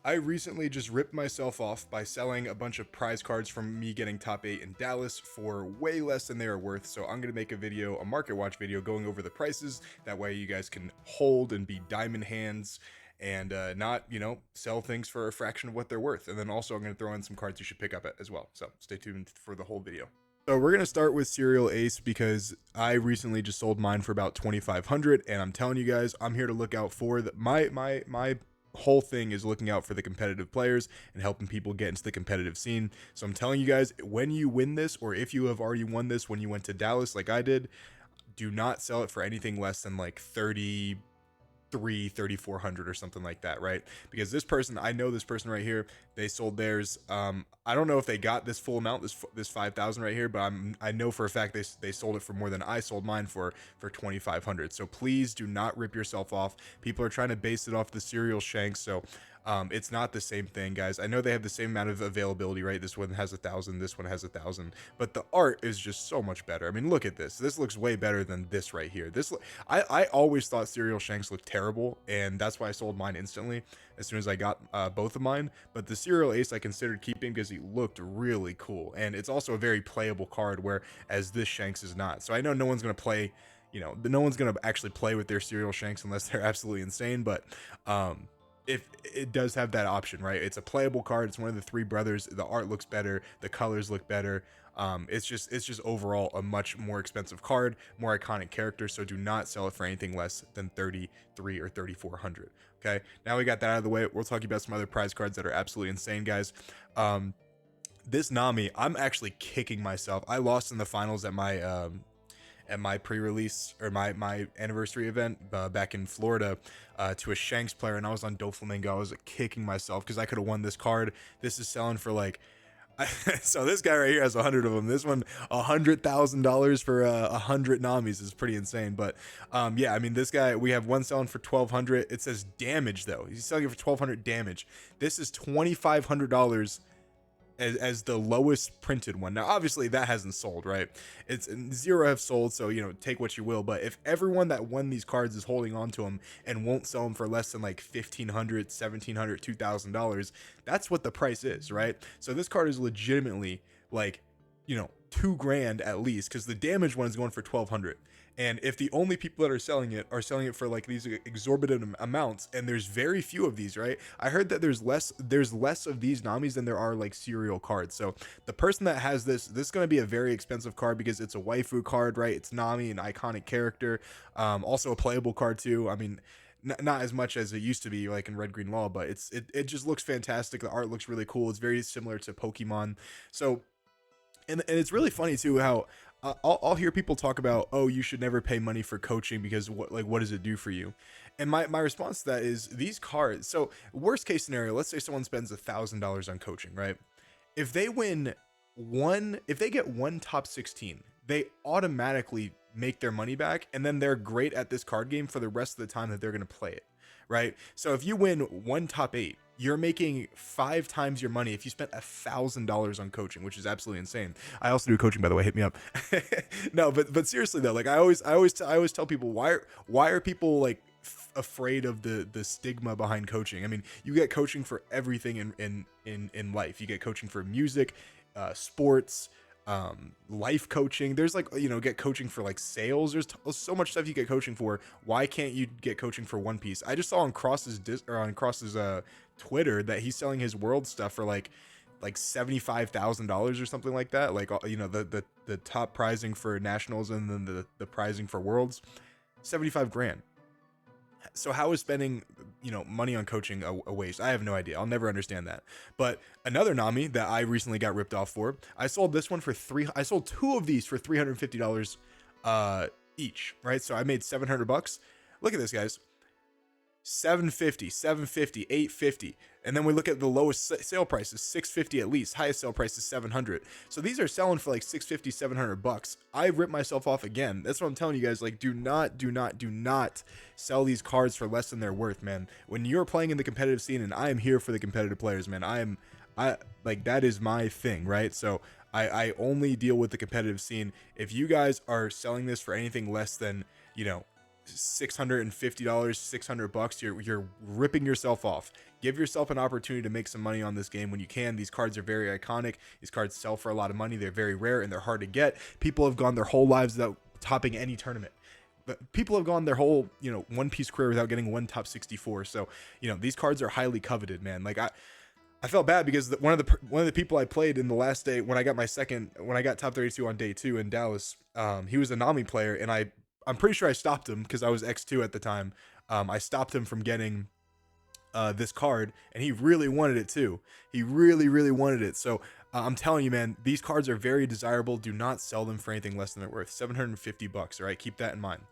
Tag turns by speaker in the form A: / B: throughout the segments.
A: I recently just ripped myself off by selling a bunch of prize cards from me getting top 8 in Dallas for way less than they are worth. So I'm going to make a video, a market watch video, going over the prices. That way you guys can hold and be diamond hands and not, sell things for a fraction of what they're worth. And then also I'm going to throw in some cards you should pick up as well. So stay tuned for the whole video. So we're gonna start with Serial Ace because I recently just sold mine for about 2,500, and I'm telling you guys, I'm here to look out for my whole thing is looking out for the competitive players and helping people get into the competitive scene. So I'm telling you guys, when you win this, or if you have already won this when you went to Dallas like I did, do not sell it for anything less than like 3,400 or something like that, right? Because this person, I know this person right here, they sold theirs. I don't know if they got this full amount, this 5,000 right here, but I know for a fact they sold it for more than I sold mine for 2,500. So please do not rip yourself off. People are trying to base it off the serial shanks, so it's not the same thing, guys. I know they have the same amount of availability, right? This one has 1,000, this one has 1,000, but the art is just so much better. I mean, look at this. This looks way better than this right here. I always thought serial shanks looked terrible, and that's why I sold mine instantly as soon as I got both of mine. But the serial ace I considered keeping because he looked really cool, and it's also a very playable card, whereas this shanks is not. So I know no one's gonna play. No one's gonna actually play with their serial shanks unless they're absolutely insane. But if it does have that option, right? It's a playable card. It's one of the three brothers. The art looks better. The colors look better. It's just overall a much more expensive card, more iconic character. So do not sell it for anything less than 33 or 3,400. Okay. Now we got that out of the way. We'll talk about some other prize cards that are absolutely insane, guys. This Nami, I'm actually kicking myself. I lost in the finals at my pre-release or my anniversary event back in Florida to a Shanks player, and I was on Doflamingo. I was kicking myself because I could have won this card. This is selling for like so this guy right here has 100 of them. This one $100,000 for 100 Namis is pretty insane. But yeah, I mean, this guy, we have one selling for 1,200. It says damage though. He's selling it for 1,200 damage. This is $2,500 as the lowest printed one. Now obviously that hasn't sold, right? It's zero have sold, so take what you will. But if everyone that won these cards is holding on to them and won't sell them for less than like $1,500, $1,700, $2,000, that's what the price is, right? So this card is legitimately like $2,000 at least, because the damage one is going for 1,200. And if the only people that are selling it for like these exorbitant amounts, and there's very few of these, right? I heard that there's less of these Namis than there are like serial cards. So the person that has this is going to be a very expensive card because it's a waifu card, right? It's Nami, an iconic character, also a playable card too. I mean, not as much as it used to be like in Red Green Law, but it just looks fantastic. The art looks really cool. It's very similar to Pokemon. So and it's really funny too how I'll hear people talk about, oh, you should never pay money for coaching because what does it do for you? And my response to that is these cards. So worst case scenario, let's say someone spends $1,000 on coaching, right? If they get one top 16, they automatically make their money back, and then they're great at this card game for the rest of the time that they're going to play it, right? So if you win one top 8, you're making 5 times your money if you spent $1,000 on coaching, which is absolutely insane. I also do coaching, by the way. Hit me up. No, but seriously though, like I always tell people, why are people like afraid of the stigma behind coaching? I mean, you get coaching for everything in life. You get coaching for music, sports, life coaching. There's like get coaching for like sales. There's so much stuff you get coaching for. Why can't you get coaching for One Piece? I just saw on Cross's Twitter that he's selling his world stuff for like $75,000 or something like that. Like the top prizing for nationals and then the prizing for worlds, 75 grand. So how is spending money on coaching a waste? I have no idea. I'll never understand that. But another Nami that I recently got ripped off for, I sold this one for I sold 2 of these for $350 each, right? So I made $700. Look at this, guys. 750, 750, 850, and then we look at the lowest sale price is 650 at least. Highest sale price is 700. So these are selling for like 650, 700 bucks. I ripped myself off again. That's what I'm telling you guys. Like, do not sell these cards for less than they're worth, man. When you're playing in the competitive scene, and I am here for the competitive players, man. I like, that is my thing, right? So I only deal with the competitive scene. If you guys are selling this for anything less than $650, 600 bucks, you're ripping yourself off. Give yourself an opportunity to make some money on this game when you can. These cards are very iconic. These cards sell for a lot of money. They're very rare and they're hard to get. People have gone their whole lives without topping any tournament. But people have gone their whole, One Piece career without getting one top 64. So, these cards are highly coveted, man. Like I felt bad because one of the people I played in the last day when I got top 32 on day 2 in Dallas, he was a Nami player, and I'm pretty sure I stopped him because I was X2 at the time. I stopped him from getting this card, and he really wanted it too. He really, really wanted it. So I'm telling you, man, these cards are very desirable. Do not sell them for anything less than they're worth. $750. All right, keep that in mind.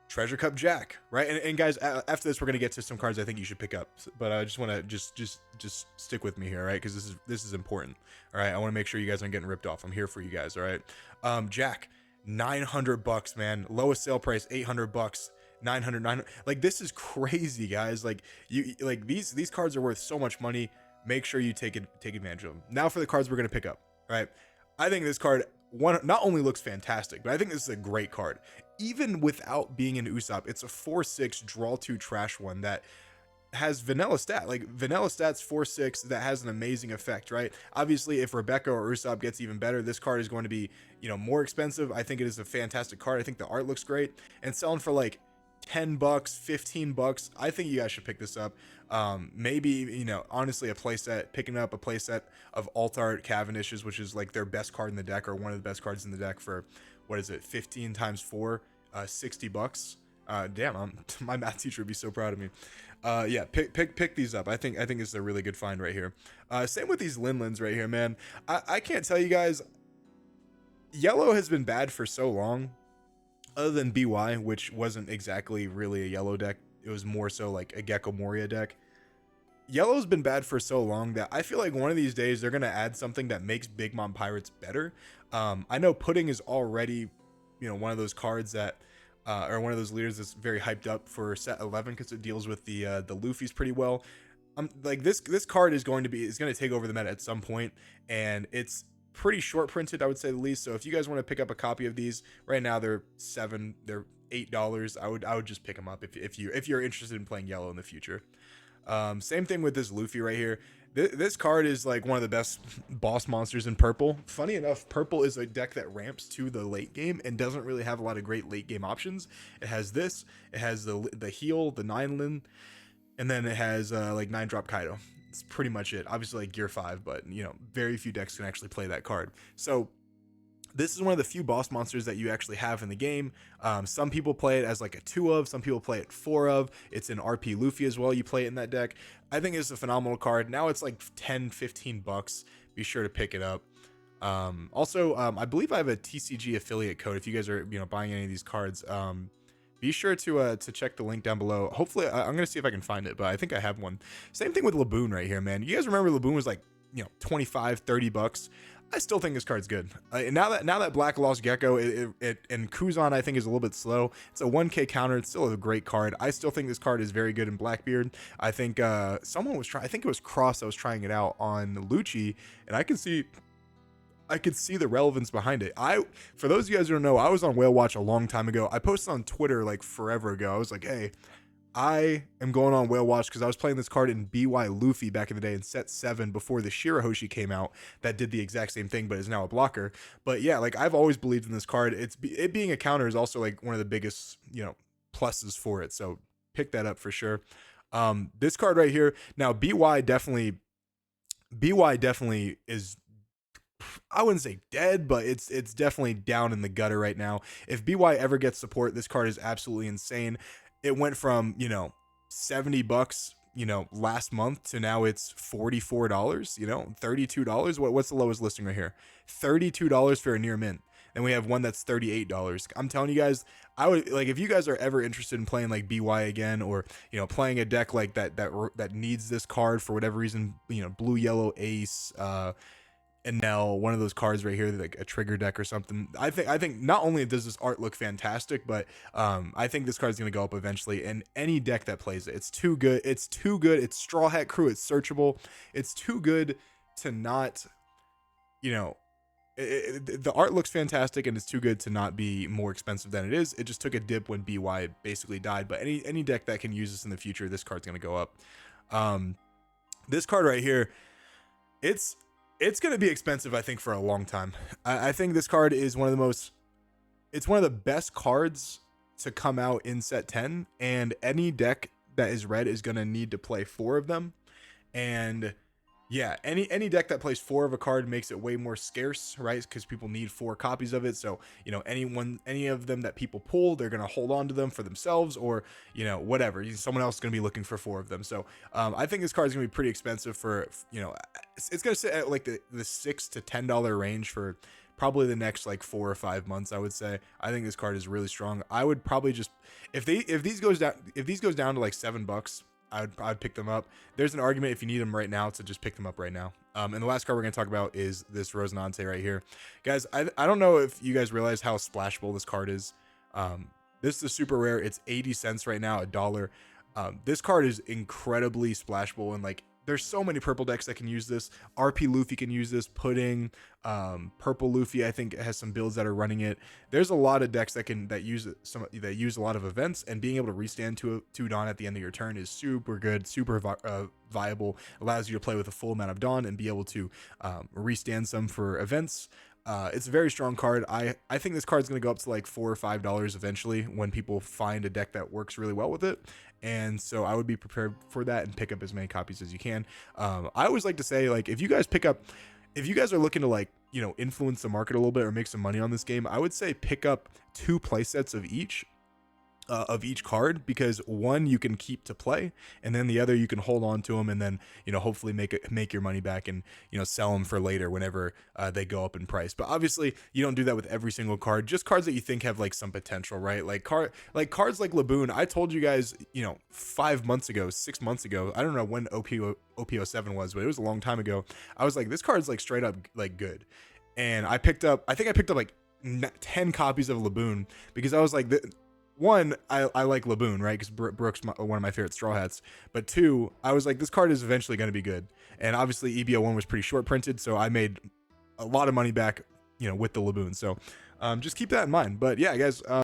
A: Treasure Cup Jack, right? And guys, after this, we're gonna get to some cards I think you should pick up. But I just want to just stick with me here, right? Because this is important. All right, I want to make sure you guys aren't getting ripped off. I'm here for you guys. All right, Jack, $900, man. Lowest sale price, $800. 900. Like, this is crazy, guys. Like, these cards are worth so much money. Make sure you take advantage of them. Now for the cards we're gonna pick up, right? I think this card not only looks fantastic, but I think this is a great card. Even without being an Usopp, it's a 4/6 draw 2 trash one that has vanilla stats 4/6 that has an amazing effect, right? Obviously, if Rebecca or Usopp gets even better, this card is going to be, more expensive. I think it is a fantastic card. I think the art looks great, and selling for like $10, $15. I think you guys should pick this up. Maybe, honestly, picking up a playset of Alt Art Cavendishes, which is like their best card in the deck, or one of the best cards in the deck, for what is it, 15 times 4, $60. Damn, my math teacher would be so proud of me. Yeah, pick these up. I think it's a really good find right here. Same with these Linlins right here, man. I can't tell you guys, yellow has been bad for so long. Other than BY, which wasn't exactly really a yellow deck, it was more so like a Gecko Moria deck. Yellow's been bad for so long that I feel like one of these days they're gonna add something that makes Big Mom Pirates better. I know Pudding is already, one of those cards that, or one of those leaders that's very hyped up for set 11 because it deals with the Luffy's pretty well. Like this card is going to take over the meta at some point, and it's pretty short printed, I would say the least. So if you guys want to pick up a copy of these right now, they're $8. I would just pick them up if you're interested in playing yellow in the future. Same thing with this Luffy right here. This card is like one of the best boss monsters in purple. Funny enough, purple is a deck that ramps to the late game and doesn't really have a lot of great late game options. It has this, it has the heal, the 9-lin, and then it has like 9-drop Kaido. It's pretty much it. Obviously like Gear 5, but very few decks can actually play that card. So this is one of the few boss monsters that you actually have in the game. Some people play it as like a 2 of, some people play it 4 of. It's an RP Luffy as well. You play it in that deck. I think it's a phenomenal card. Now it's like $10-15. Be sure to pick it up. Also, I believe I have a TCG affiliate code if you guys are buying any of these cards. Be sure to check the link down below. Hopefully, I'm gonna see if I can find it, but I think I have one. Same thing with Laboon right here, man. You guys remember Laboon was like $25-30. I still think this card's good. Now that Black Lost Gecko and Kuzan I think is a little bit slow. It's a 1K counter. It's still a great card. I still think this card is very good in Blackbeard. I think someone was trying. I think it was Cross that was trying it out on Lucci, and I could see the relevance behind it. For those of you guys who don't know, I was on Whale Watch a long time ago. I posted on Twitter like forever ago. I was like, hey, I am going on Whale Watch because I was playing this card in BY Luffy back in the day in set 7 before the Shirahoshi came out that did the exact same thing, but is now a blocker. But yeah, like I've always believed in this card. It being a counter is also like one of the biggest, pluses for it. So pick that up for sure. This card right here. Now BY definitely is, I wouldn't say dead, but it's definitely down in the gutter right now. If BY ever gets support, this card is absolutely insane. It went from, $70, last month to now it's $44, $32. What's the lowest listing right here? $32 for a near mint. And we have one that's $38. I'm telling you guys, I would like, if you guys are ever interested in playing like BY again, or playing a deck like that needs this card for whatever reason, blue, yellow, ace, and now one of those cards right here, like a trigger deck or something. I think not only does this art look fantastic, but I think this card is going to go up eventually in any deck that plays it. It's too good. It's Straw Hat Crew. It's searchable. It's too good to not, the art looks fantastic, and it's too good to not be more expensive than it is. It just took a dip when BY basically died, but any deck that can use this in the future, this card's gonna go up. This card right here, it's gonna be expensive, I think, for a long time. I think this card is one of the best cards to come out in set 10, and any deck that is red is gonna need to play 4 of them. And yeah, any deck that plays 4 of a card makes it way more scarce, right? Because people need 4 copies of it. So, you know, any of them that people pull, they're gonna hold on to them for themselves, or, you know, whatever. Someone else is gonna be looking for 4 of them. So I think this card is gonna be pretty expensive for, you know, it's gonna sit at like the $6 to $10 range for probably the next like 4 or 5 months, I would say. I think this card is really strong. I would probably just, if these goes down to like $7, I'd pick them up. There's an argument if you need them right now to just pick them up right now. And the last card we're going to talk about is this Rosinante right here. Guys, I don't know if you guys realize how splashable this card is. This is a super rare. It's 80 cents right now, $1. This card is incredibly splashable, and like there's so many purple decks that can use this. RP Luffy can use this. Pudding, Purple Luffy, I think, has some builds that are running it. There's a lot of decks that use a lot of events, and being able to restand two Dawn at the end of your turn is super good, super viable. Allows you to play with a full amount of Dawn and be able to restand some for events. It's a very strong card. I think this card is going to go up to like $4 or $5 eventually when people find a deck that works really well with it. And so I would be prepared for that and pick up as many copies as you can. I always like to say, like, if you guys are looking to, like, you know, influence the market a little bit or make some money on this game, I would say pick up 2 play sets of each card, because one you can keep to play, and then the other you can hold on to them, and then, you know, hopefully make your money back, and, you know, sell them for later whenever they go up in price. But obviously you don't do that with every single card, just cards that you think have like some potential, right? Like cards like Laboon. I told you guys, you know, 5 months ago, 6 months ago, I don't know when OP07 was, but it was a long time ago. I was like, this card's like straight up like good, and I think I picked up like 10 copies of Laboon, because I was like, one, I like Laboon, right? Because Brooke's one of my favorite Straw Hats. But 2, I was like, this card is eventually going to be good. And obviously EBO1 was pretty short printed, so I made a lot of money back, you know, with the Laboon. So just keep that in mind. But yeah, guys,